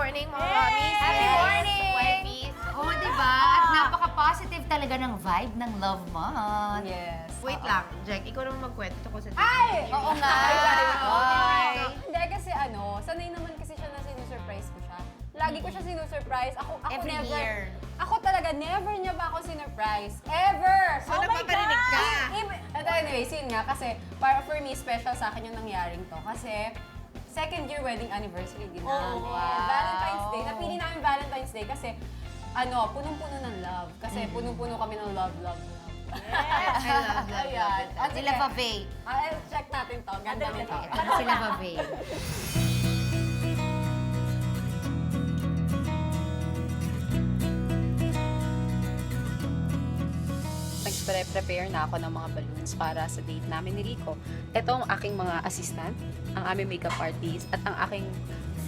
morning, mga mommies. Happy morning! Wifeys. Oh, diba? At napaka-positive talaga ng vibe ng Love Month. Yes. Wait lang, Jack, ikaw naman magkwento ko sa Ay! Oo nga. Ay. Hindi kasi sanay naman kasi siya na sinusurprise ko siya. Lagi ko siya sinusurprise. Ako Every never. year. Ako talaga, never niya ba ako sinurprise? Ever! So, napaparinig ka. At anyways, yun nga, kasi para for me, special sa akin yung nangyaring to. Kasi second year wedding anniversary din namin. wow. Valentine's Day. Napili namin Valentine's Day kasi punong-puno ng love. Kasi punong-puno kami ng love. Yes, I love Ayan. it. At Sila Vave. check natin to. Ganda nito. Sila Vave. Nag-prepare na ako ng mga balloons para sa date namin ni Rico. Ito ang aking mga assistant, ang aming makeup artist, at ang aking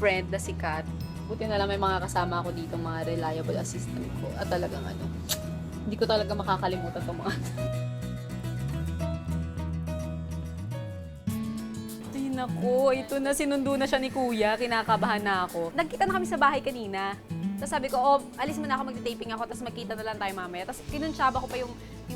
friend na si Kat. Buti na lang may mga kasama ako dito, mga reliable assistant ko. At talagang hindi ko talaga makakalimutan itong mga Ay naku, ito na, sinundo na siya ni Kuya, kinakabahan na ako. Nagkita na kami sa bahay kanina. Tapos sabi ko, alis mo na ako, magti-taping ako, tapos magkita na lang tayo mamaya. Tapos kinuntsaba ko pa yung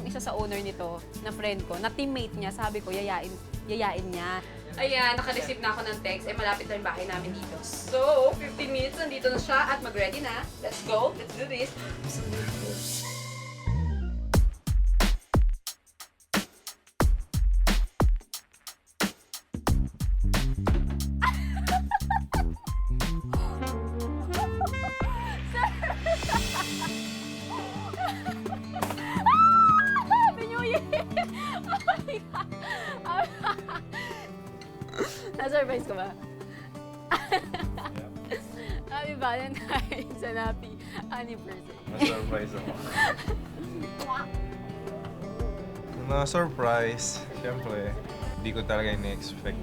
isa sa owner nito, na friend ko, na teammate niya. Sabi ko, yayain niya. Ayan, naka-receive na ako ng text. Malapit na yung bahay namin dito. So, 15 minutes, nandito na siya at mag-ready na. Let's go, let's do this. Happy New Year! Oh my God! Na-surprise ko ba? Happy Valentine's and happy anniversary. Na-surprise ako. Na-surprise, siyempre, hindi ko talaga in-expect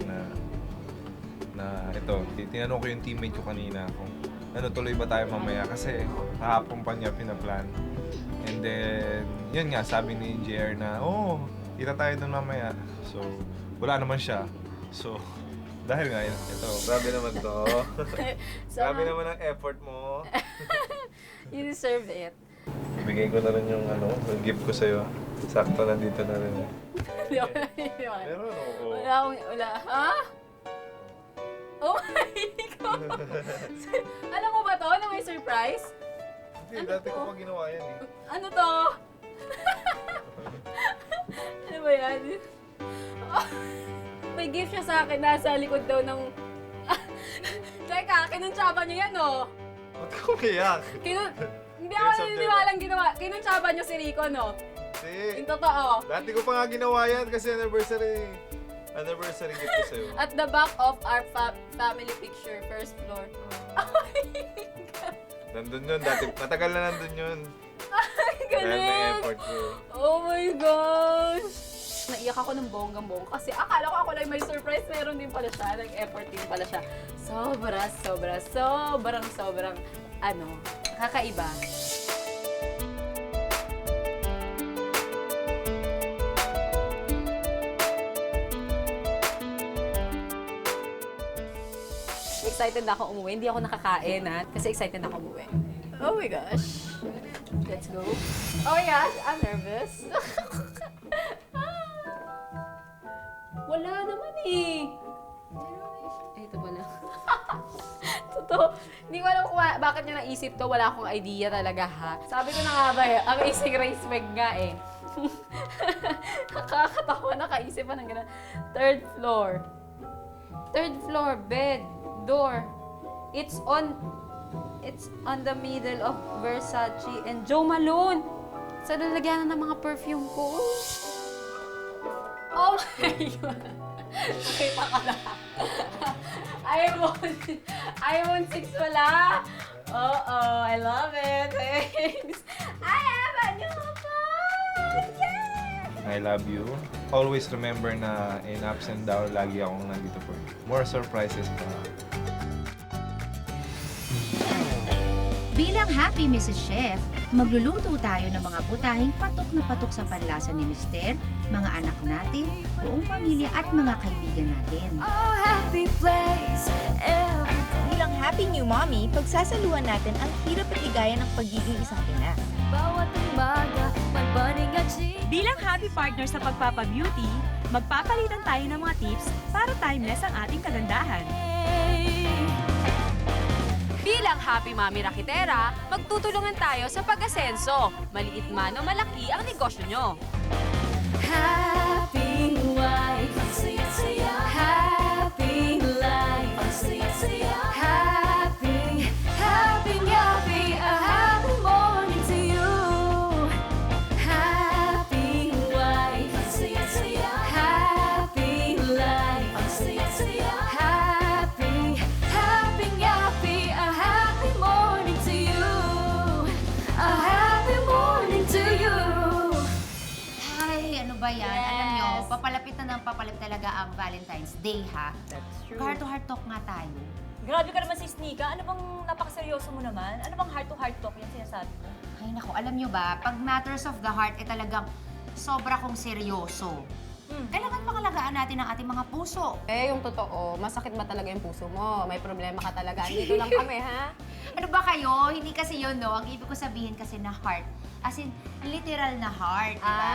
na ito. Tinanong ko yung teammate ko kanina kung tuloy ba tayo mamaya kasi kahapon pa niya pinaplan. And then, yun nga, sabi ni JR na, kita tayo doon mamaya. So, wala naman siya. So, dahil nga, ito, grabe naman to. Grabe naman ang effort mo. You deserve it. Ibigay ko na rin yung gift ko sa'yo. Sakto nandito na rin. Hindi ako naniniwala. Pero Wala. Ha? Oh my God! Alam mo ba to? Ano may surprise? Hindi, dati ko pa ginawa yan eh. Ano to? Ano ba yan? May gift siya sa akin, nasa likod daw ng... Teka, kinuntsaba niyo yan, oh. Ba't ka umiyak? Hindi ako naniniwalang ginawa. Kinuntsaba niyo si Rico, no? Hindi. Yung totoo. Dati ko pa nga ginawa yan kasi anniversary gift ko sa'yo. At the back of our family picture, first floor. Oh my God! Nandun yun, dati. Matagal na nandun yun. Ay, Dahil may galing! effort ko. Oh my gosh! Naiyak ako ng bonggang-bongga kasi akala ko ako lang may surprise. Meron din pala siya. Nag-effort din pala siya. Sobrang, kakaiba. Excited na ako umuwi. Hindi ako nakakain, ha? Kasi excited na ako umuwi. Oh my gosh. Let's go. Oh my gosh, I'm nervous. Wala naman eh. Ito pala. Totoo. Hindi ko alam kung bakit niya naisip to. Wala akong idea talaga, ha? Sabi ko na nga ba, ang ising race bag nga eh. Nakakatawa, nakaisip pa ng gano'n. Third floor, bed, door. It's on the middle of Versace and Jo Malone. Sa lalagyan ng mga perfume ko. Oh my God! Nakita ka na. iPhone 6 wala. I love it. Thanks. I have a new phone! Yeah! I love you. Always remember na in ups and down, lagi akong nandito for you. More surprises pa. Bilang Happy Mrs. Chef, magluluto tayo ng mga putahing patok na patok sa panlasa ni Mister, mga anak natin, buong pamilya at mga kaibigan natin. Oh, happy place. Bilang Happy New Mommy, pagsasaluhan natin ang hirap at ligaya ng pagiging isang ina. Bawat umaga, magbaning at Bilang happy partner sa pagpapa-beauty, magpapalitan tayo ng mga tips para timeless ang ating kagandahan. Bilang Happy Mami Rakitera, magtutulungan tayo sa pag-asenso. Maliit man o malaki ang negosyo nyo. Happy wife, ang saya-saya. Happy life, ang saya-saya. Happy, happy, happy, a happy morning to you. Happy wife, ang saya-saya. Happy life, ang saya-saya. Happy, happy, happy, a happy morning to you. A happy morning to you. Ay, ano ba yan? Alam nyo, papalapit na ng papalapit talaga ang Valentine's Day, ha? That's true. Heart-to-heart talk nga tayo. Grabe ka naman, Sis Nika. Ano bang napakaseryoso mo naman? Ano bang heart-to-heart talk yung sinasabi mo? Ay, naku, alam nyo ba, pag matters of the heart, talagang sobra kong seryoso. Kailangan pangalagaan natin ang ating mga puso. Yung totoo, masakit ba talaga yung puso mo? May problema ka talaga. Dito lang kami, ha? Ano ba kayo? Hindi kasi yun, no? Ang ibig ko sabihin kasi na heart. As in, literal na heart, di ba?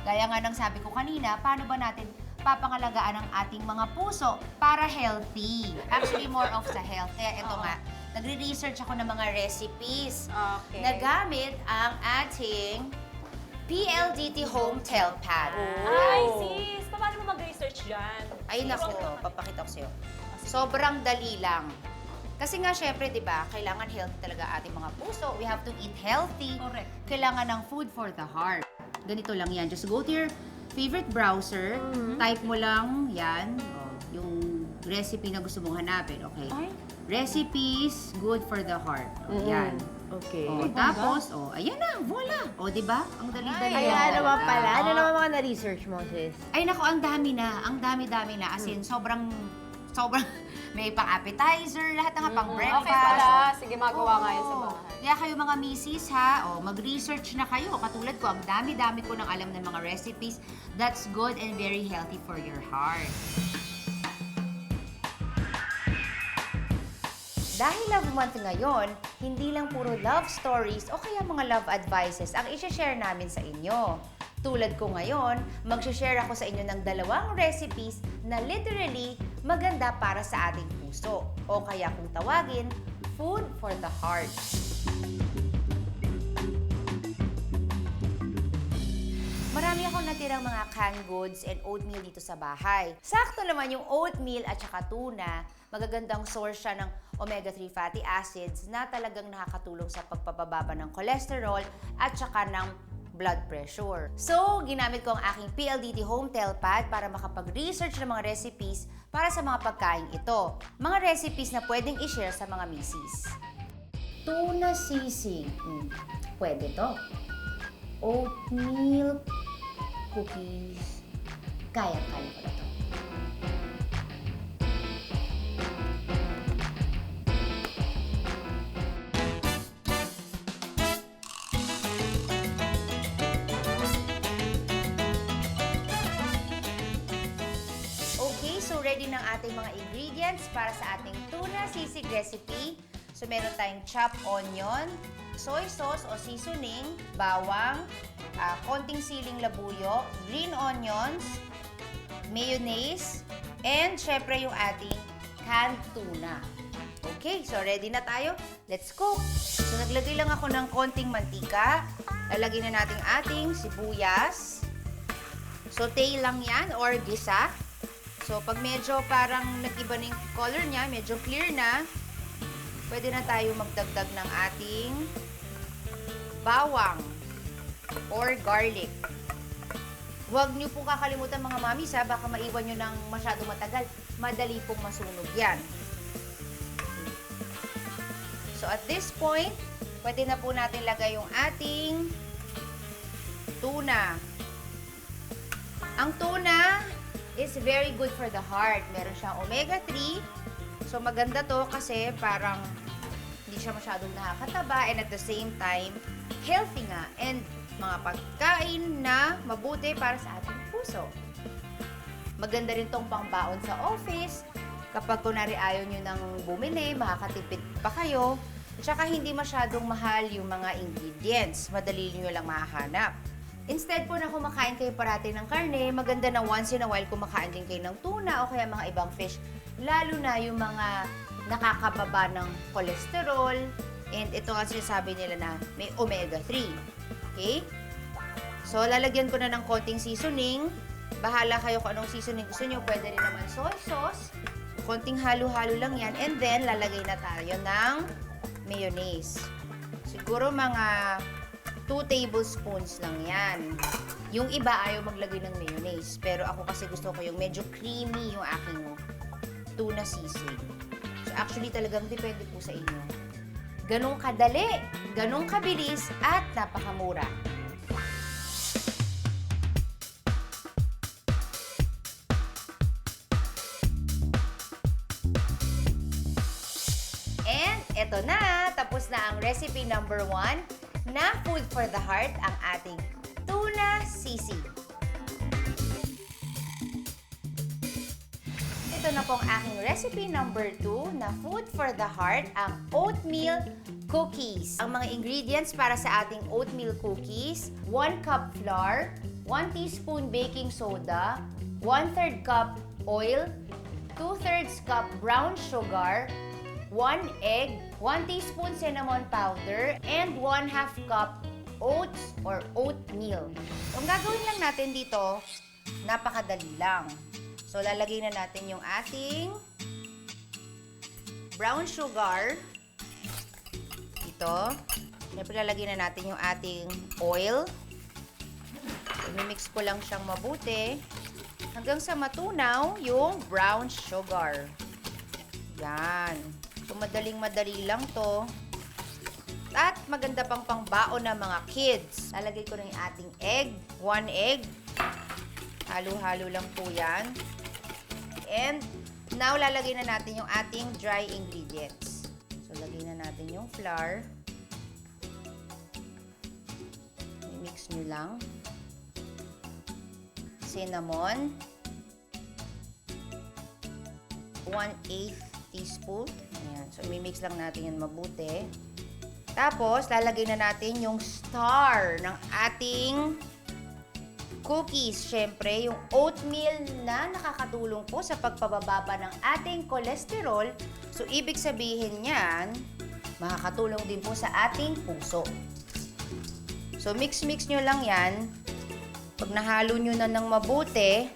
Gaya nga ng sabi ko kanina, paano ba natin papangalagaan ang ating mga puso para healthy? Actually, more of sa health. Kaya ito nga, nagre-research ako ng mga recipes Okay. na gamit ang ating PLDT Home Tel Pad. Ay, sis! Paano mo mag-research dyan? Ay, naku, papakita ko sa'yo. Sobrang dali lang. Kasi nga, syempre, di ba, kailangan healthy talaga ating mga puso. We have to eat healthy. Correct. Kailangan ng food for the heart. Ganito lang yan. Just go to your favorite browser, type mo lang yan, yung recipe na gusto mong hanapin, okay? Recipes good for the heart. Yan. Okay. Tapos, ayan na, voila. di ba? Ang dali-dali. Ay, lang ano naman talaga. pala? Ano naman mga na-research mo, sis? Ay, naku, ang dami na. Ang dami-dami na. As in, sobrang, may pang-appetizer, lahat na nga pang-breakfast. Okay pala. Sige, magawa nga yun sa bahay. Kaya kayo mga misis, ha, mag-research na kayo. Katulad ko, ang dami-dami ko nang alam ng mga recipes that's good and very healthy for your heart. Dahil Love Month ngayon, hindi lang puro love stories o kaya mga love advices ang i-share namin sa inyo. Tulad ko ngayon, mag-share ako sa inyo ng 2 recipes na literally maganda para sa ating puso. O kaya kung tawagin, food for the heart. Marami akong natirang mga canned goods and oatmeal dito sa bahay. Sakto naman yung oatmeal at saka tuna. Magagandang source siya ng omega-3 fatty acids na talagang nakakatulong sa pagpapababa ng cholesterol at saka ng blood pressure. So, ginamit ko ang aking PLDT Home Tel Pad para makapag-research ng mga recipes para sa mga pagkain ito. Mga recipes na pwedeng i-share sa mga misis. Tuna sisig. Pwede to. Oatmeal cookies. Kaya-kaya ko na to. Okay, so ready ng ating mga ingredients para sa ating tuna sisig recipe. So meron tayong chopped onion, soy sauce o seasoning, bawang, konting siling labuyo, green onions, mayonnaise, and syempre yung ating canned tuna. Okay, so ready na tayo? Let's cook! So naglagay lang ako ng konting mantika. Lalagyan na natin ating sibuyas. Saute lang yan or gisa. So pag medyo parang nag-iba na yung color niya, medyo clear na, pwede na tayo magdagdag ng ating bawang or garlic. Huwag niyo pong kakalimutan mga mamis ha, baka maiwan niyo ng masyadong matagal. Madali pong masunog yan. So at this point, pwede na po natin lagay yung ating tuna. Ang tuna is very good for the heart. Meron siyang omega-3. So maganda to kasi parang hindi siya masyadong nakakataba and at the same time, healthy nga. And mga pagkain na mabuti para sa ating puso. Maganda rin tong pangbaon sa office Kapag kunwari ayaw nyo nang bumili, makakatipid pa kayo. At saka hindi masyadong mahal yung mga ingredients. Madali nyo lang mahahanap. Instead po na kumakain kayo parati ng karne, maganda na once in a while kumakain din kayo ng tuna o kaya mga ibang fish. Lalo na yung mga nakakababa ng cholesterol. And ito nga sinasabi nila na may omega-3. Okay? So, lalagyan ko na ng konting seasoning. Bahala kayo kung anong seasoning gusto nyo. Pwede rin naman soy sauce. Konting halo-halo lang yan. And then, lalagay na tayo ng mayonnaise. Siguro mga 2 tablespoons lang yan. Yung iba ayaw maglagay ng mayonnaise. Pero ako kasi gusto ko yung medyo creamy yung aking tuna sisig. So actually talagang depende po sa inyo. Ganong kadali, ganong kabilis, at napakamura. And eto na, tapos na ang recipe number 1 na food for the heart, ang ating tuna sisig. Ito na po ang aking recipe number 2 na food for the heart, ang oatmeal cookies. Ang mga ingredients para sa ating oatmeal cookies, 1 cup flour, 1 teaspoon baking soda, 1/3 cup oil, 2/3 cup brown sugar, 1 egg, 1 teaspoon cinnamon powder, and 1/2 cup oats or oatmeal. Ang gagawin lang natin dito, napakadali lang. So, lalagay na natin yung ating brown sugar. Ito. Siyempre, lalagay na natin yung ating oil. I-mix ko lang siyang mabuti hanggang sa matunaw yung brown sugar. Yan. So, madaling-madali lang to. At maganda pang pangbaon ng mga kids. Lalagay ko na yung ating egg. 1 egg. Halo-halo lang po yan. And now, lalagay na natin yung ating dry ingredients. So, lagay na natin yung flour. I-mix nyo lang. Cinnamon. 1/8 teaspoon. Ayan. So, i-mix lang natin yan mabuti. Tapos, lalagay na natin yung star ng ating cookies. Siyempre, yung oatmeal na nakakatulong po sa pagpababa ng ating cholesterol. So, ibig sabihin niyan, makakatulong din po sa ating puso. So, mix-mix nyo lang yan. Pag nahalo nyo na ng mabuti,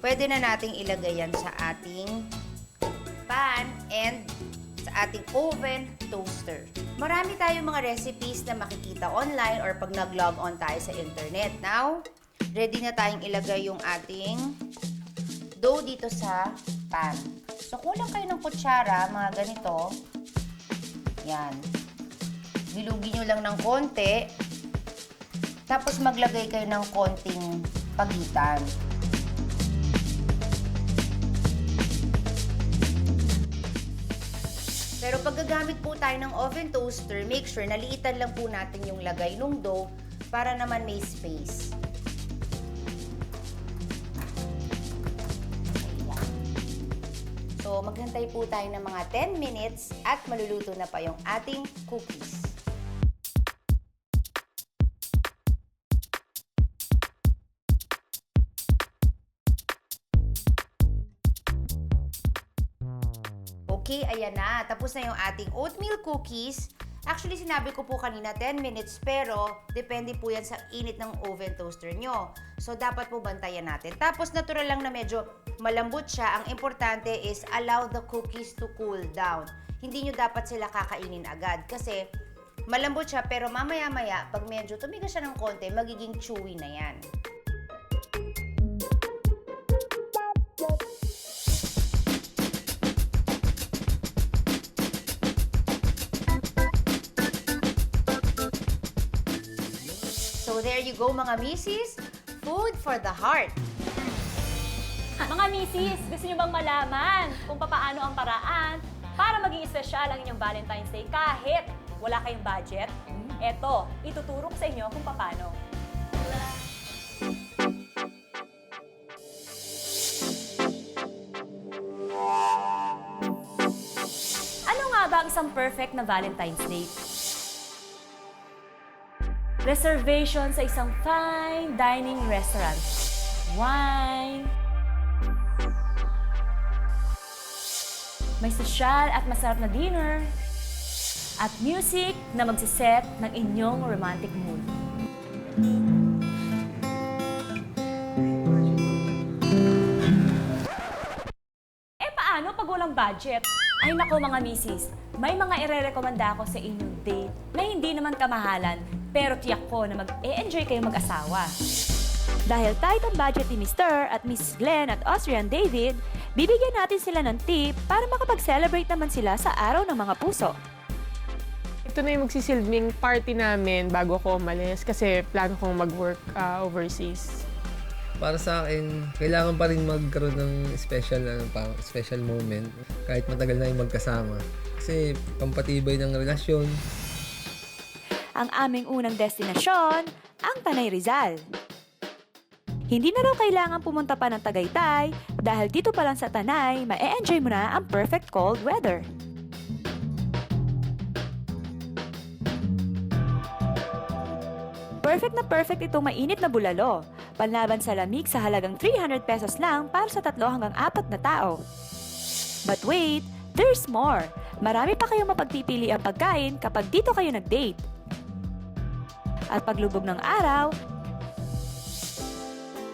pwede na nating ilagay yan sa ating pan and sa ating oven toaster. Marami tayong mga recipes na makikita online or pag nag-log on tayo sa internet. Now, ready na tayong ilagay yung ating dough dito sa pan. So, kulang kayo ng kutsara, mga ganito. Yan. Bilugin nyo lang ng konti. Tapos, maglagay kayo ng konting pagitan. Pero pag gagamit po tayo ng oven toaster, make sure naliitan lang po natin yung lagay ng dough para naman may space. Ayan. So, maghintay po tayo ng mga 10 minutes at maluluto na pa yung ating cookies. Okay, ayan na. Tapos na yung ating oatmeal cookies. Actually, sinabi ko po kanina 10 minutes, pero depende po yan sa init ng oven toaster nyo. So, dapat po bantayan natin. Tapos, natural lang na medyo malambot siya. Ang importante is allow the cookies to cool down. Hindi nyo dapat sila kakainin agad kasi malambot siya, pero mamaya-maya, pag medyo tumigas siya ng konti, magiging chewy na yan. So there you go mga misis, food for the heart. Mga misis, gusto nyo bang malaman kung paano ang paraan para maging espesyal ang inyong Valentine's Day kahit wala kayong budget? Eto, ituturo ko sa inyo kung paano. ba ang isang perfect na Valentine's date? Reservation sa isang fine dining restaurant. Wine. May sosyal at masarap na dinner. At music na magsiset ng inyong romantic mood. Paano pag walang budget? Ay nako mga misis, may mga ire-rekomenda ako sa inyong date na hindi naman kamahalan, pero tiyak ko na mag-e-enjoy kayo mag-asawa. Dahil tight ang budget ni Mr. at Mrs. Glenn at Austrian David, bibigyan natin sila ng tip para makapag-celebrate naman sila sa araw ng mga puso. Ito na yung magsisilbing party namin bago ako umalis kasi plano kong mag-work overseas. Para sa akin, kailangan pa rin magkaroon ng special moment kahit matagal na yung magkasama. Kasi pampatibay ng relasyon. Ang aming unang destinasyon, ang Tanay Rizal. Hindi na raw kailangan pumunta pa ng Tagaytay dahil dito pa lang sa Tanay, ma-enjoy mo na ang perfect cold weather. Perfect na perfect itong mainit na bulalo. Panlaban sa lamig sa halagang 300 pesos lang para sa 3 hanggang 4 na tao. But wait, there's more. Marami pa kayong mapagpipili ang pagkain kapag dito kayo nag-date. At paglubog ng araw,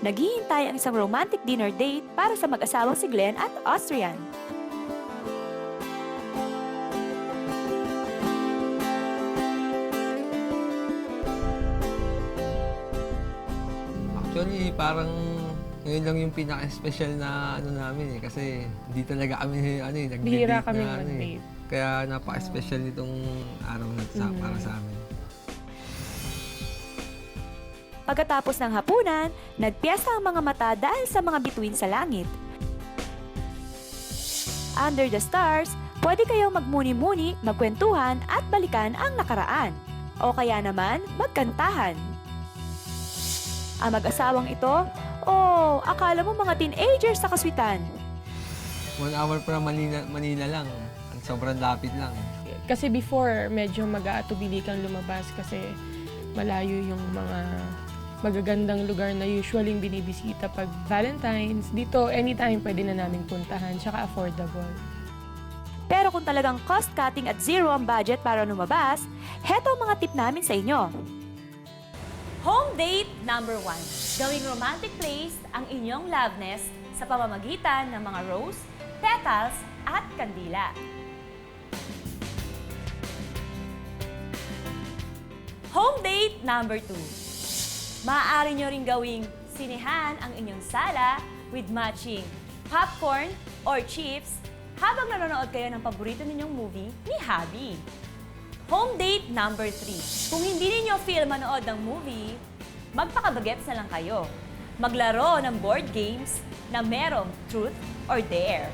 naghihintay ang isang romantic dinner date para sa mag-asawang si Glenn at Austrian. Actually, parang ngayon lang yung pinaka-special na namin kasi hindi talaga kami nag-date Bihira kami na mag-date. Kaya napaka-special nitong araw na para sa amin. Pagkatapos ng hapunan, nagpiyesta ang mga mata dahil sa mga bituin sa langit. Under the stars, pwede kayong magmuni-muni, magkwentuhan at balikan ang nakaraan. O kaya naman, magkantahan. Ang mag-asawang ito, akala mo mga teenagers sa kaswitan. 1 hour para Manila lang. Ang sobrang lapit lang. Kasi before, medyo mag-aatubili kang lumabas kasi malayo yung mga magagandang lugar na usually binibisita pag Valentine's. Dito, anytime pwede na namin puntahan, tsaka affordable. Pero kung talagang cost-cutting at zero ang budget para lumabas, heto ang mga tip namin sa inyo. Home date number 1. Gawing romantic place ang inyong love nest sa pamamagitan ng mga rose, petals, at kandila. Home date number 2. Maaari nyo ring gawing sinehan ang inyong sala with matching popcorn or chips habang nanonood kayo ng paborito ninyong movie ni Habi. Home date number 3. Kung hindi ninyo feel manood ng movie, magpakabagets na lang kayo. Maglaro ng board games na merong truth or dare.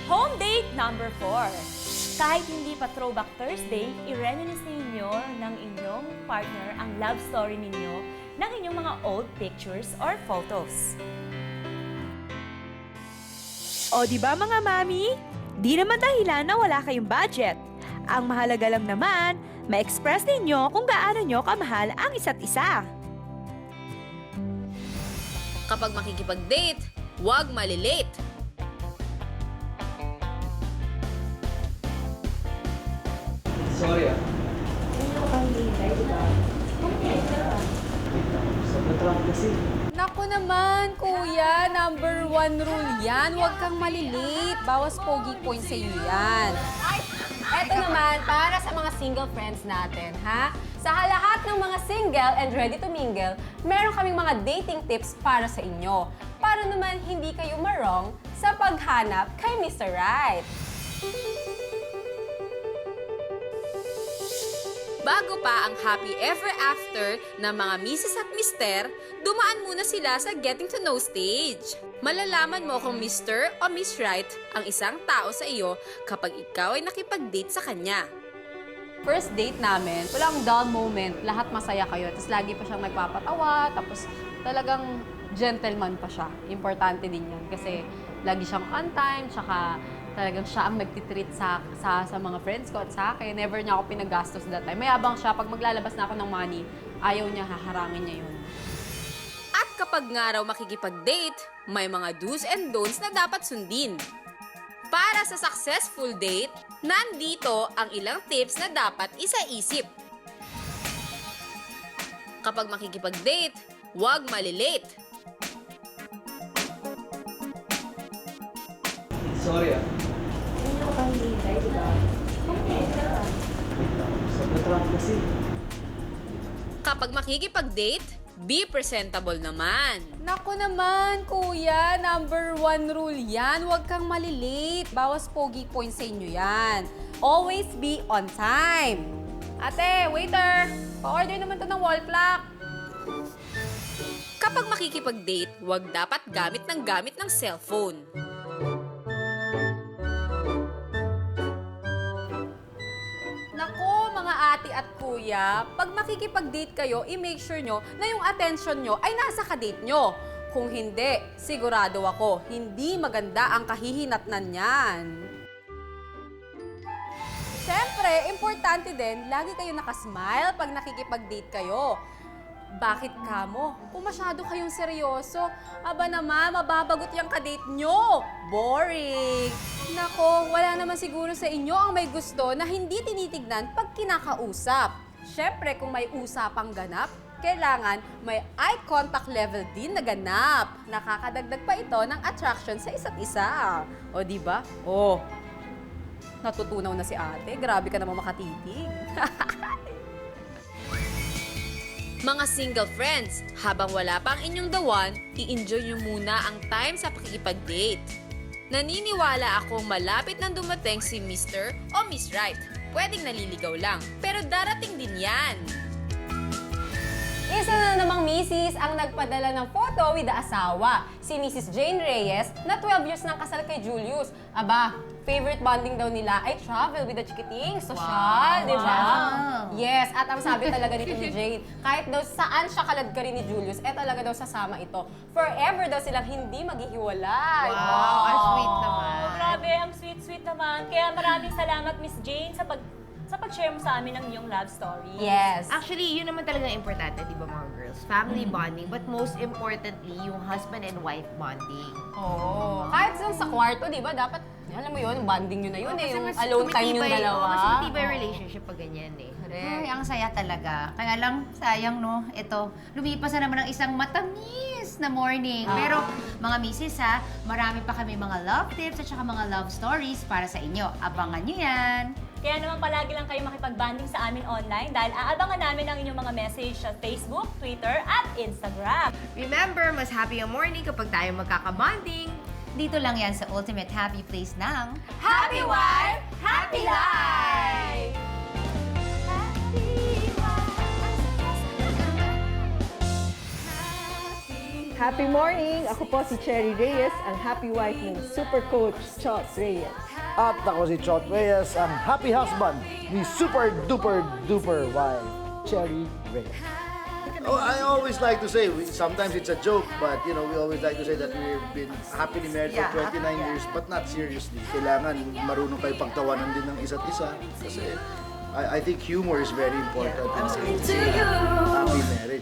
Home date number 4. Kahit hindi pa Throwback Thursday, i-reminisce ninyo ng inyong partner ang love story ninyo ng inyong mga old pictures or photos. O di ba mga mami? Di naman dahilan na wala kayong budget. Ang mahalaga lang naman, ma-express ninyo kung gaano nyo kamahal ang isa't isa. Kapag makikipag-date, huwag malilate. Sorry Naku naman, kuya, number 1 rule yan. Huwag kang malilate. Bawas pogi points sa iyo yan. Eto naman, para sa mga single friends natin, ha? Sa lahat ng mga single and ready to mingle, meron kaming mga dating tips para sa inyo. Para naman hindi kayo marong sa paghanap kay Mr. Right. Bago pa ang happy ever after ng mga Mrs. at Mr., dumaan muna sila sa getting to know stage. Malalaman mo kung Mr. o Miss Right ang isang tao sa iyo kapag ikaw ay nakipag-date sa kanya. First date namin, walang dull moment. Lahat masaya kayo. Tapos lagi pa siyang nagpapatawa. Tapos talagang gentleman pa siya. Importante din yan kasi lagi siyang on time, tsaka talagang siya ang nagtitreat sa mga friends ko at sa akin. Never niya ako pinagastos that time. Mayabang siya, pag maglalabas na ako ng money, ayaw niya, haharangin niya yun. At kapag nga raw makikipag-date, may mga do's and don'ts na dapat sundin. Para sa successful date, nandito ang ilang tips na dapat isa-isip. Kapag makikipag-date, huwag malilate. Sorry Kapag makikipag-date, be presentable naman. Naku naman, kuya, number 1 rule yan. Huwag kang malilate. Bawas pogi points sa inyo yan. Always be on time. Ate, waiter, pa-order naman to ng wall clock. Kapag makikipag-date, huwag dapat gamit ng cellphone. Nako, mga ate at kuya, pag makikipag-date kayo, i-make sure nyo na yung attention nyo ay nasa kadate nyo. Kung hindi, sigurado ako, hindi maganda ang kahihinatnan niyan. Siyempre, importante din, lagi kayo nakasmile pag nakikipag-date kayo. Bakit kamo? Kung masyado kayong seryoso, aba naman, mababagot yung kadate nyo. Boring! Nako, wala naman siguro sa inyo ang may gusto na hindi tinitignan pag kinakausap. Siyempre, kung may usapang ganap, kailangan may eye contact level din na ganap. Nakakadagdag pa ito ng attraction sa isa't isa. O, di ba? Oh, natutunaw na si ate. Grabe ka naman makatitig. Mga single friends, habang wala pa ang inyong the one, i-enjoy nyo muna ang time sa pakikipag-date. Naniniwala akong malapit nang dumating si Mr. o Miss Right. Pwedeng naliligaw lang, pero darating din yan. Isa na namang misis ang nagpadala ng photo with the asawa, si Mrs. Jane Reyes, na 12 years nang kasal kay Julius. Aba, favorite bonding daw nila ay travel with the chikiting, social, di ba? Yes, at ang sabi talaga nito ni Jane, kahit daw saan siya kaladkari ni Julius, talaga daw sasama ito. Forever daw silang hindi maghihiwalay. Wow, ang sweet naman. Oh, grabe, ang sweet-sweet naman. Kaya maraming salamat, Miss Jane, sa pag-share mo sa amin ng iyong love story. Yes. Actually, yun naman talaga importante, di ba mga girls? Family bonding, but most importantly, yung husband and wife bonding. Oo. Kahit sa kwarto, di ba, dapat, alam mo yun, bonding nyo na yun yung alone time yung dalawa. Mas matibay relationship pag ganyan eh. Ay, ang saya talaga. Kaya lang, sayang no, ito, lumipas na naman ng isang matamis na morning. Pero, mga misis ha, marami pa kami mga love tips at saka mga love stories para sa inyo. Abangan nyo yan! Kaya naman palagi lang kayo makipag-banding sa amin online dahil aabangan namin ang inyong mga message sa Facebook, Twitter, at Instagram. Remember, mas happy ang morning kapag tayo magkakabonding. Dito lang yan sa ultimate happy place ng Happy Wife, Happy Life! Happy morning! Ako po si Cherry Reyes, ang happy wife ng Super Coach Chot Reyes. At ako si Chot Reyes, ang happy husband ni Super Duper Duper wife, Cherry Reyes. Oh, I always like to say, sometimes it's a joke, but you know, we always like to say that we've been happily married for 29 years, but not seriously. Kailangan marunong kayo pagtawanan din ng isa't isa kasi I think humor is very important. To you.